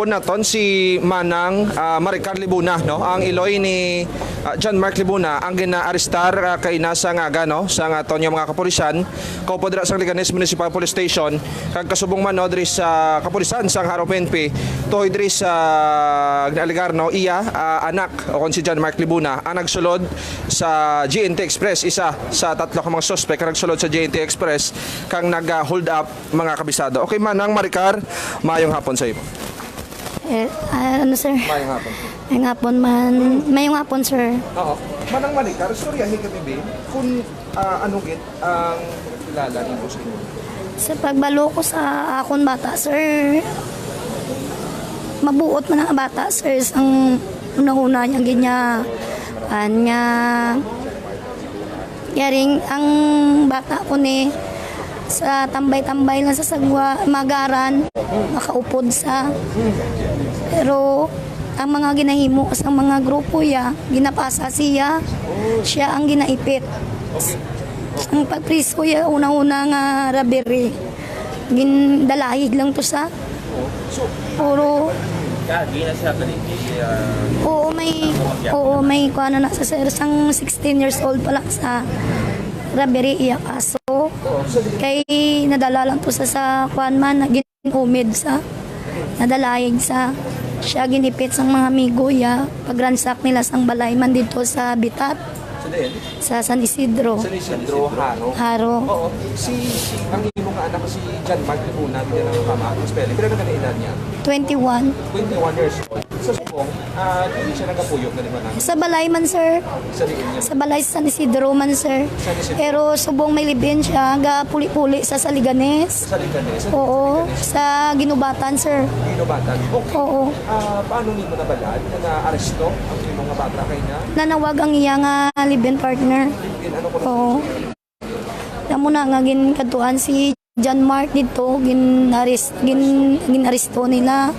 po naton si Manang Maricar Libuna, no? Ang iloy ni John Mark Libuna ang ginaarestar kay nasa nga no sa nga tonyo mga kapulisan kaupo dira sa Liganes Municipal Police Station kag kasubong man no diri sa kapulisan sang Haro PNP tuhoy diri sa ginaligar no iya anak o kon si John Mark Libuna ang nagsulod sa GNT Express, isa sa tatlo ka mga suspect kang nagsulod sa GNT Express kang nag-hold up mga kabisado. Okay, Manang Maricar, mayong hapon sa iyo. Ano sir? Mayong hapon. Mayong hapon man. Mayong hapon sir. Oo. Manang Maricar, storyahin kami ba kung anong git ang kilala nito sa inyo? Sa pagbalo ko sa akong bata sir, mabuot man ang bata sir. Ang una-una niya ganya kanya yaring ang bata ko ni sa tambay-tambay lang sa sagwa magaran makaupod sa pero ang mga ginahimo sa mga grupo ya ginapasa siya ang ginaipit ang pagpriso ya una-una nga rabiri gindalahig lang to sa puro gina siya kaniti may kuano na sa sir sang 16 years old pa lang sa robbery iya kaso kay nadala lang to sa kuan man ginumid sa nadalayig sa siya ginipit sang mga amigo ya pagransak nila sang balay man dito sa Bitat sa San Isidro. San Isidro, Haro. Oo. Ang imo nga anak si John Mark Libuna, hindi na mama, spelling. Pero ano edad niya? 21. 21 years old. Sa subong, hindi siya nagapuyok na di ba na? Sa balay man sir. Sa liin niya. Sa balay sa San Isidro man sir. San Isidro. Pero subong may libin siya, ga puli-puli sa Saliganes. Sa Liganes? Oo, sa Ginubatan sir. Ginubatan? Okay. Oo. Paano nimo nabalad na na-aresto ang imong nga bata kay na? Nanawag ang iya nga live-in partner. Ano ko? Oo. Tamo na nga ginkaduan si John Mark dito, ginaresto nila.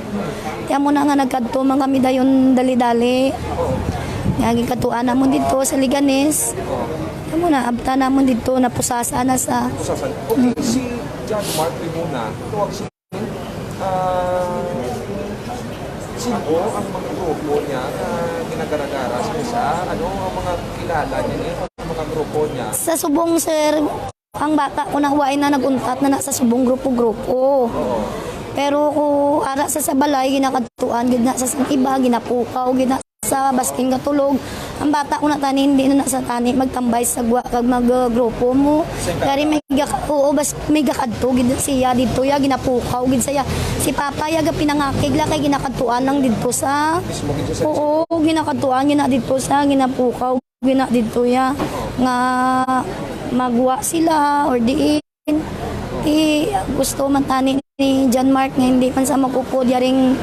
Tamo na nga nagkadto man kami dayon dali-dali. Nga ginkaduan namon dito sa Liganes. Tamo na abta namon dito napusasa na sa Pusasan. Okay, si John Mark Libuna, tuwag si sino ang mga grupo niya na ginagaragara sa isa? Ano ang mga kilala niya ang mga grupo niya? sa subong sir, ang bata ko nahuwain na naguntat na sa subong grupo-grupo. Pero ko ara sa balay ginakadtuan gid na sa iba ginapukaw gid na sa basking katulog. Ang bata ko na tani hindi na sa tani magtambay sa gwa kag maggrupo mo. Dari may may gakadto gid siya dito ya ginapukaw gid saya. Si papa ya ga pinangakig la kay ginakadtuan lang dito sa. Oo, ginakadtuan gina dito sa ginapukaw gina dito ya nga magwa sila or diin. Gusto man tani ni John Mark nga hindi man sa mapupod yaring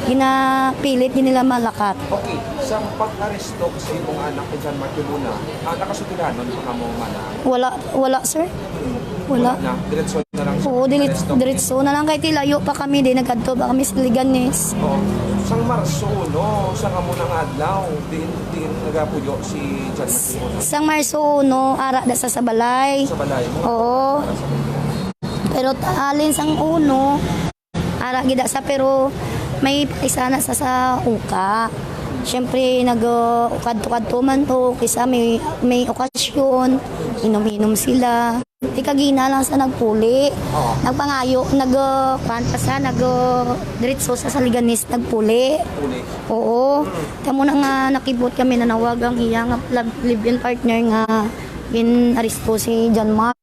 ginapilit din nila malakat. Okay, sa pag-aresto sa imong anak ni John Mark Libuna, nakasutilanon pa mo mana? Wala sir. Wala. Na, diretso na lang. Oo, diretso na lang kay tilayo pa kami din nagkadto ba kami sa Liganes. Oo. Sang Marso, no? Sa nga munang adlaw, din nagapuyo si John Mark Libuna. Sang Marso no ara da sa balay. Sa balay mo? Oo. Pero alin sang uno ara gida sa pero may isa na sa uka. Siyempre nag-ukad-ukad man to kaysa may okasyon, inom-inom sila. Di kagina lang sa nagpuli. Nagpangayo, diretso sa Liganes nagpuli. Oo. Kamo na nga nakibot kami na nawag ang iyang live-in partner nga ginaresto si John Mark.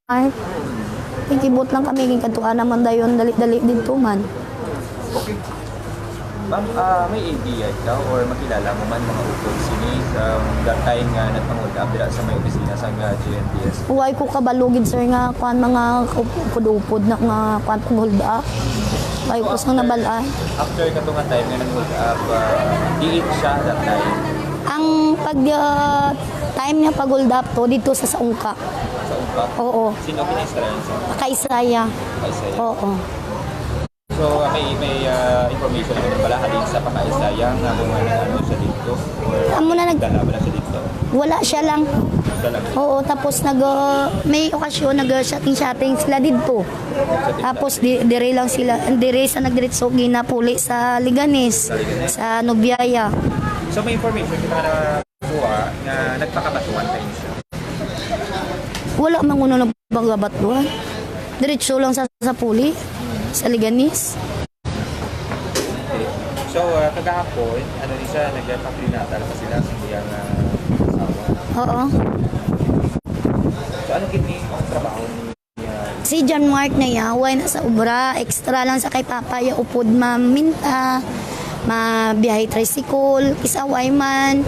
Ikibot lang kami ginkaduan naman dayon dali-dali dito man. Okay. Ma'am, may idea ka or makilala mo man mga upod sini sa time nga nagpanghold up dira sa may opisina sa GNTS? Huwag ko kabalugid sir nga kuan mga upod-upod na nga kuan hold up. Huwag ko sang nabalaan. After kato nga time nga nag-hold up, diit siya that time? Ang time niya pag-hold up to dito sa Saungka. Sa Ungka? Oo. Sino kina-Israel siya? Kaisaya. Kaisaya? Oo. So, may information naman pala halin sa pakaisaya nga kung ano siya dito? Or Amo na dala ba na siya dito? Wala siya lang. Oo, tapos may okasyon nag-shotting sila dito. Tapos dire lang sila, dire sa nagdiretso ginapuli sa Liganes, sa Nubiaya. So may information kita na kuha na nagpakabatuan tayo siya. Wala man kuno nagbagabatuan. Diretso lang sa puli, sa Liganes. So kagahapon, ano ni siya, nagpapilinatal pa sila sa iyang asawa. Oo. So ano kini ang trabaho niya? Si John Mark na yaway na sa obra, extra lang sa kay Papa ya upod maminta, mabiyahe tricycle, isaway man.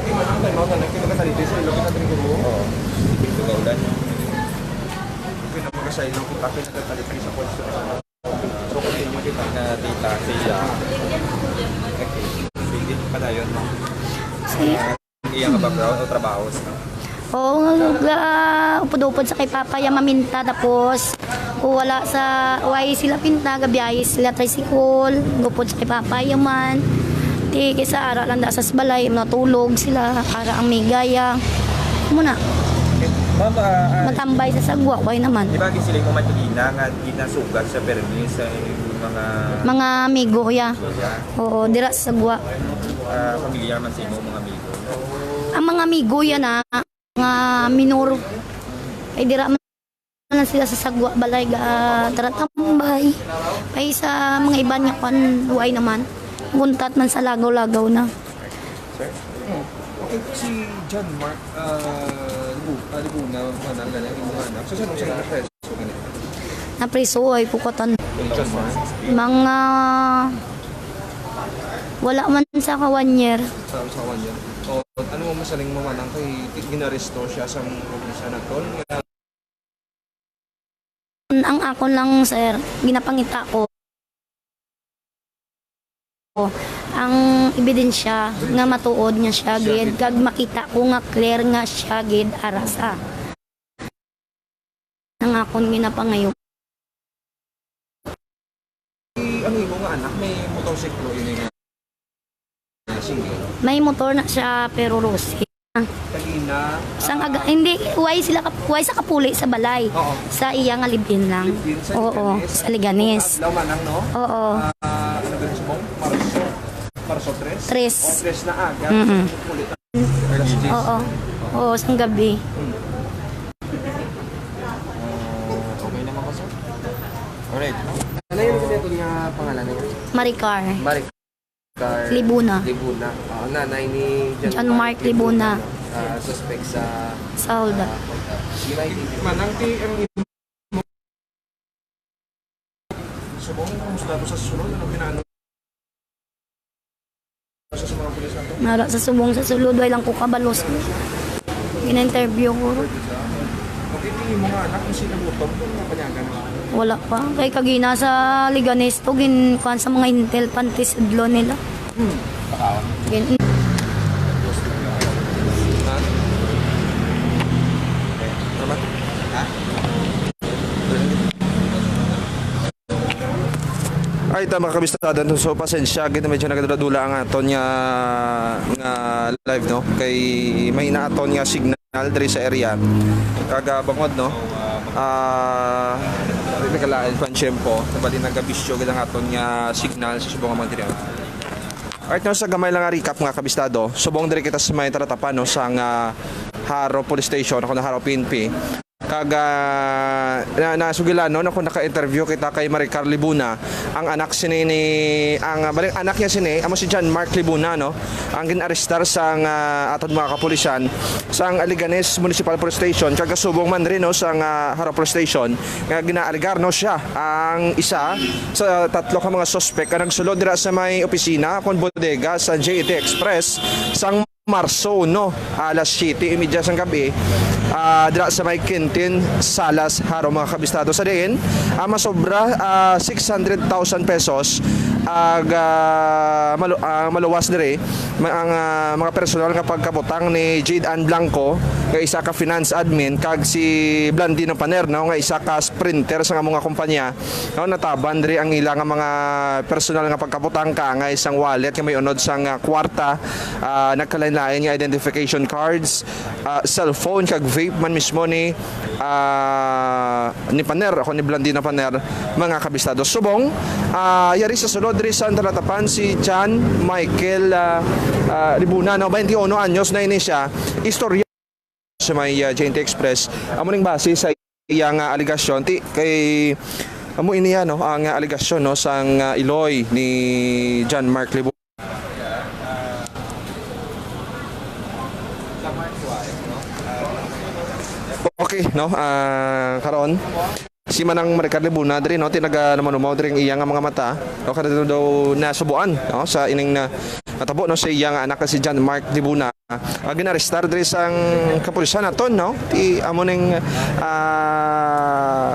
So kung hindi makita na data siya, sige, padayon mo. Iyang background o trabaho. Oo, upod-upod sa kay Papa ya maminta tapos wala sa way sila pinta, gabiyahe sila tricycle, upod sa kay Papa ya man. Di kaysa ara lang da sa balay, natulog sila, ara ang migaya. Muna, Ma'am, matambay sa sagwa, way naman. di ba sila kung matulina nga ginasugat sa permis sa mga Mga amigo ya. Oo, dira sa sagwa. familiar man sa imo mga amigo. Ang mga amigo yan mga minor. Ay dira man lang sila sa sagwa balay ga taratambay. Ay sa mga iba niya kan buhay naman. Buntat man sa lagaw-lagaw na. Okay, si John Mark Libuna, manang ganyan, yung mga anak. So, saan mo siya na-press? So, ganyan. Napriso ay pukatan. John Mark? Mga wala man sa kawanyer. Sa kanya. O, ano mo masaling mamanang kay ginaresto siya sa probinsya na to? Ang akon lang sir, ginapangita ko. Ang ebidensya nga matuod nga siya gid kag makita ko nga clear nga siya gid arasa. Ang akon ginapangayo. Ano yung mga anak? May motorsiklo yun yung single. May motor na siya pero rosy. Kanina, Hindi way sa kapuli sa balay. Oo. Sa iya nga libin lang. Libin sa Oo, Liganes. sa Liganes. Adlaw manang, no? Oo. Ano ba yung mong? Marso 3? Tres. O, 3 na aga. Mm-mm. Kulit. Alas 10. Oo. Oo, sang gabi. Okay naman ko sir. Alright. Ano yung pinito niya pangalan niya? Maricar. Maricar Libuna. Libuna. Nanay ni John Mark Libuna. Suspect sa Sa Holda. Manang ti ang subong kumusta to sa susunod ano pinano sa mga pulis nato. Nara sa subong sa sulod, way lang ko kabalos. Gina-interview ko. Okay, tingin mo nga anak kung sino butong kung napanyagan na. Wala pa. Kay kagina sa Liganes to, ginkuhan sa mga intel pantis udlo nila. Gin Ha? Tama? Ha? Ay, tama kabistada. So, pasensya. Gito medyo nagadadula ang aton nga live, no? Kay may naaton nga signal diri sa area. Kagabangod, no? Nagkalain pa ang tiyempo. Nabali nagabisyo gid ang aton nga signal sa subong nga material. Alright, no, sa gamay lang nga recap nga kabistado. Subong diri kita sa may taratapan, no? Sa Haro Police Station, ako na Haro PNP. Nasugilan no ako naka-interview kita kay Maricar Libuna, ang anak baling anak niya amo si John Mark Libuna, no, ang ginarestar sa aton mga kapulisan sa Liganes Municipal Police Station kag subong man rin, no, sa Haro Police Station nga ginaaligar, no, siya ang isa sa tatlo ka mga suspect nga nagsulod dira sa may opisina kon bodega sa JET Express sang Marso, no, alas 7:30 sang gabi, dira sa may Quintin, Salas, Haro, mga kabistado. Sa diin, masobra 600,000 pesos maluwas dire mga personal nga pagkabutang ni Jade Ann Blanco nga isa ka finance admin kag si Blandino Paner no nga isa ka sprinter sa nga mga kumpanya no nataban diri ang ilang nga mga personal nga pagkabutang ka nga isang wallet nga may unod sang kwarta, nagkalain-lain nga identification cards, cellphone kag vape man mismo ni Paner ako ni Blandino Paner mga kabistado. Subong yari sa sulod diri sa talatapan si John Michael Libuna no 21 anyos na ini siya istorya sa may JNT Express amo ning base sa iyang aligasyon ti kay amo iniya no ang aligasyon no sang Iloy ni John Mark Libuna. Okay no karon si Manang Maricar Libuna diri no tinaga naman umaw diri ang iyang mga mata no kada daw nasubuan no sa ining na natabo no sa iyang anak si John Mark Libuna ginarestar diri sang kapulisan naton no ti amo ning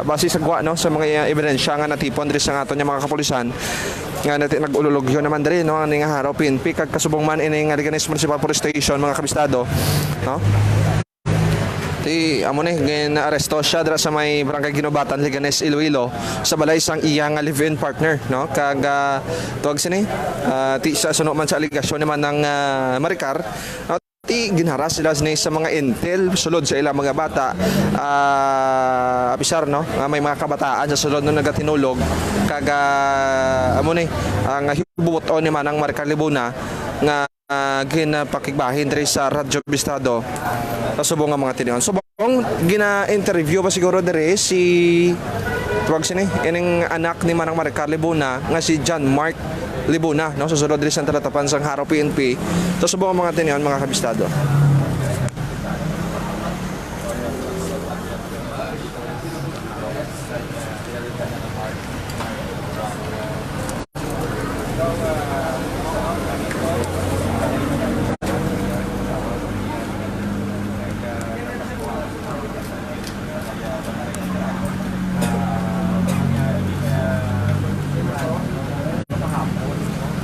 base sa gwa no sa mga ebidensya nga natipon diri sa aton nga mga kapulisan nga nag-ululogyo naman diri no aning haro PNP kag kasubong man ining Liganes Municipal Police Station mga kabistado no. Amo ni gina-aresto siya dira sa may Barangay Ginobatan, Liganes, Iloilo sa balay sang iyang live-in partner no kag tuwag sini ti sa suno man sa aligasyon naman ng Maricar no, ti ginharas sila sa mga intel sulod sa ilang mga bata apisar no may mga kabataan sa sulod no nagatinulog kag amo ni ang hibubuton ni Manang Maricar Libuna nga ginapakigbahin diri sa Radyo Bistado subong nga mga tinion. Subong gina-interview pa siguro diri si tuwag sini ining anak ni Manang Maricar Libuna nga si John Mark Libuna no susunod diri sa talatapan sang Haro PNP. Subong nga mga tinion mga kabistado.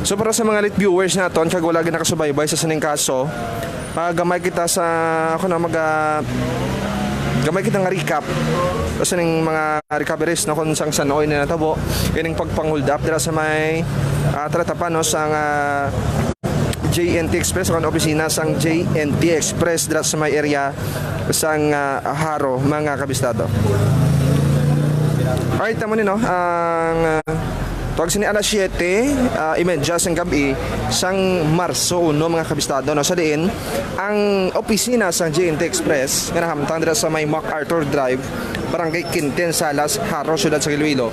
So para sa mga late viewers naton kag wala gyud nakasubaybay sa sining kaso, gamay kita sa ako na gamay kita nga recap sa sining mga recoveries no kung sang sanoy na natabo ining pagpang-hold up dira sa may tratapan no sang JNT Express ang opisina sang JNT Express dira sa may area sang Haro mga kabistado. Alright, tamo ni no ang tuwag sini alas 7 imedya sang gabi sang Marso 1 mga kabistado no sa diin ang opisina sang JNT Express nga nahamtang dira sa may MacArthur Drive Barangay Quinten Salas Haro Syudad sa Iloilo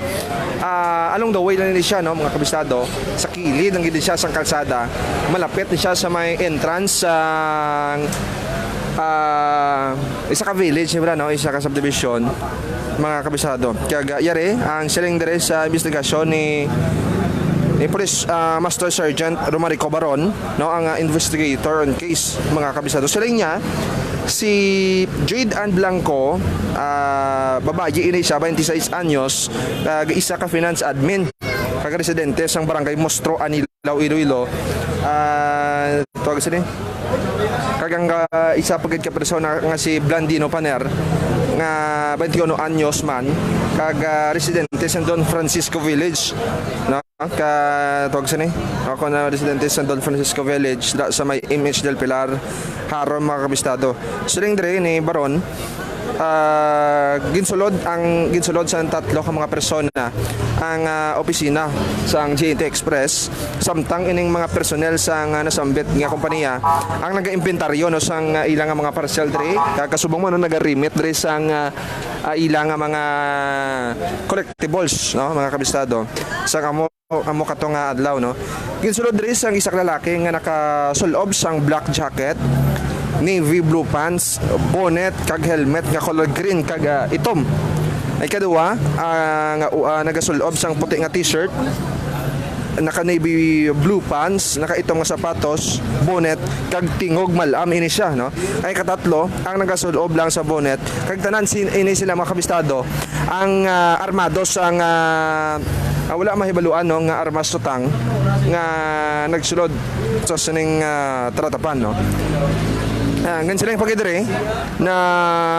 along the way lang ni siya no mga kabistado sa kilid ng gid siya sang kalsada malapit ni siya sa may entrance sang isa ka village no isa ka subdivision mga kabisado. Kaya yari ang siling dire sa investigasyon ni Police Master Sergeant Romarico Baron no ang investigator on case mga kabisado. Siling niya si Jade Ann Blanco babae ini siya 26 anyos isa ka finance admin kag residente sang Barangay Mostro Anilaw Iloilo tuwag sini kagang isa pagid ka persona nga si Blandino Paner nga 21 anyos man kag residente sa Don Francisco Village no ka tuwag sini ako na residente sa Don Francisco Village sa may Image del Pilar Haro mga kabistado. Siling dire ni Baron ginsulod sa tatlo ka mga persona ang opisina sa JNT Express samtang ining mga personnel sa nasambit nga kompanya ang naga-imbentaryo no sang ilang mga parcel diri kasubong man no naga-remit diri sang ilang mga collectibles no mga kabistado sa amo katong adlaw no ginsulod diri sang isa ka lalaki nga nakasulob sang black jacket navy blue pants, bonnet, kag helmet nga color green kag itom. Ay kaduwa nga nagasulob sang puti nga t-shirt, naka navy blue pants, naka itom nga sapatos, bonnet kag tingog malam ini siya no. Ay katatlo ang nagasulob lang sa bonnet kag tanan ini sila mga kabistado ang armado sang wala mahibaluan no nga armas tutang nga nagsulod sa sining tratapan no. Ganun sila yung pagidiri na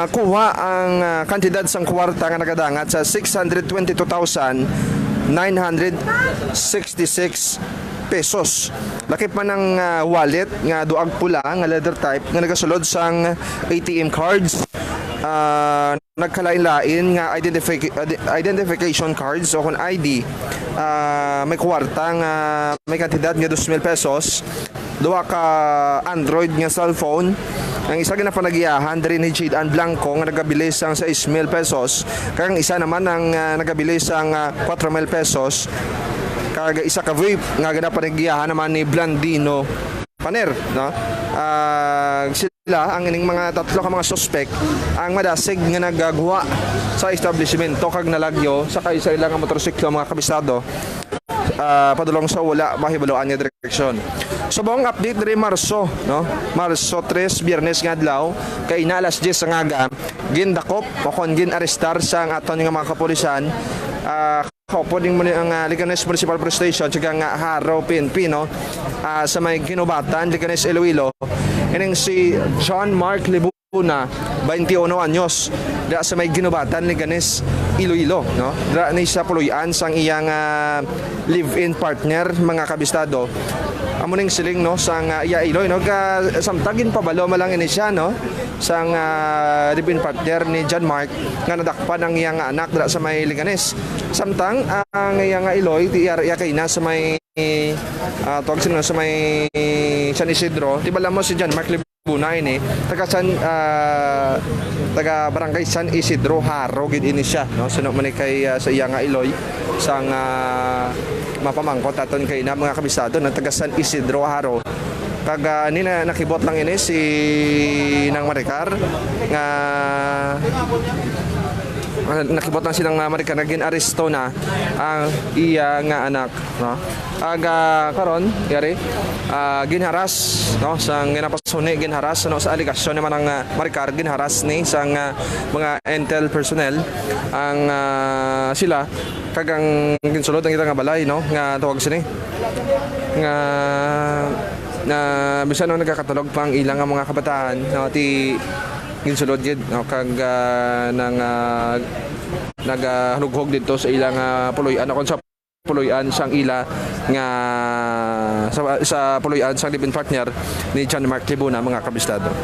kuha ang kantidad sang kwarta nga nagadangat sa 622,966 pesos. Lakip man ang wallet nga duag pula nga leather type nga nagasulod sang ATM cards. Nagkalain-lain nga identification cards o kung ID. May kwarta nga may kantidad nga 2,000 pesos. Duha ka Android nga cellphone. Ang isa ginapanagiyahan diri ni Jade Ann Blanco nga nagabilis ang 6,000 pesos. Kang isa naman ang nagabilis ang 4,000 pesos. Kag isa ka vape nga ginapanagiyahan naman ni Blandino Paner, no? Sila ang ining mga tatlo ka mga suspect ang madasig nga nagagawa sa establishmento kag nalagyo sa kaisa ilang motorsiklo mga kabisado. Padulong sa wala mahibaluan nga direksyon. Subong update diri Marso, no? Marso 3, Biyernes nga adlaw, kay inalas 10 nga aga, gindakop o kon ginarestar sa aton nga mga kapulisan. Pwedeng mo ang Liganes Municipal Police Station tsaka nga Haro, PNP, no? Sa may Ginubatan, Liganes, Iloilo. Ining si John Mark Libuna, 21 anyos. Da sa may Ginubatan, Liganes, Iloilo, no? Da ni sa puluyan sang iyang live-in partner, mga kabistado. Amo ning siling no sang iya Iloy no ka samtagin pabalo malang ini siya no sang live-in partner ni John Mark nga nadakpan ang iyang anak dira sa may Liganes. Samtang ang iyang Iloy ti iya kay na sa may tawag sino sa may San Isidro. Di ba mo si John Mark Libuna ini taga barangay San Isidro Haro gid ini siya no suno man kay sa iyang Iloy sang mapamangkot aton kay na mga kabisado ng taga San Isidro Haro. Kag ni na nakibot lang ini si nang Maricar nga nakibot lang silang Maricar nga ginaresto na ang iya nga anak no. Karon yari ginharas no sang ginapasuni ginharas no sa aligasyon naman ang Maricar ginharas ni sang mga intel personnel ang sila kagang ginsulod ang kita nga balay no nga tawag sini nga na bisan no nagkakatulog pang ilang nga mga kabataan no ti ginsulod gid no kag nagahughog dito sa ilang puloy-an kon sa puloy-an sang ila nga sa puloy-an sang live-in partner ni John Mark Libuna mga kabistado.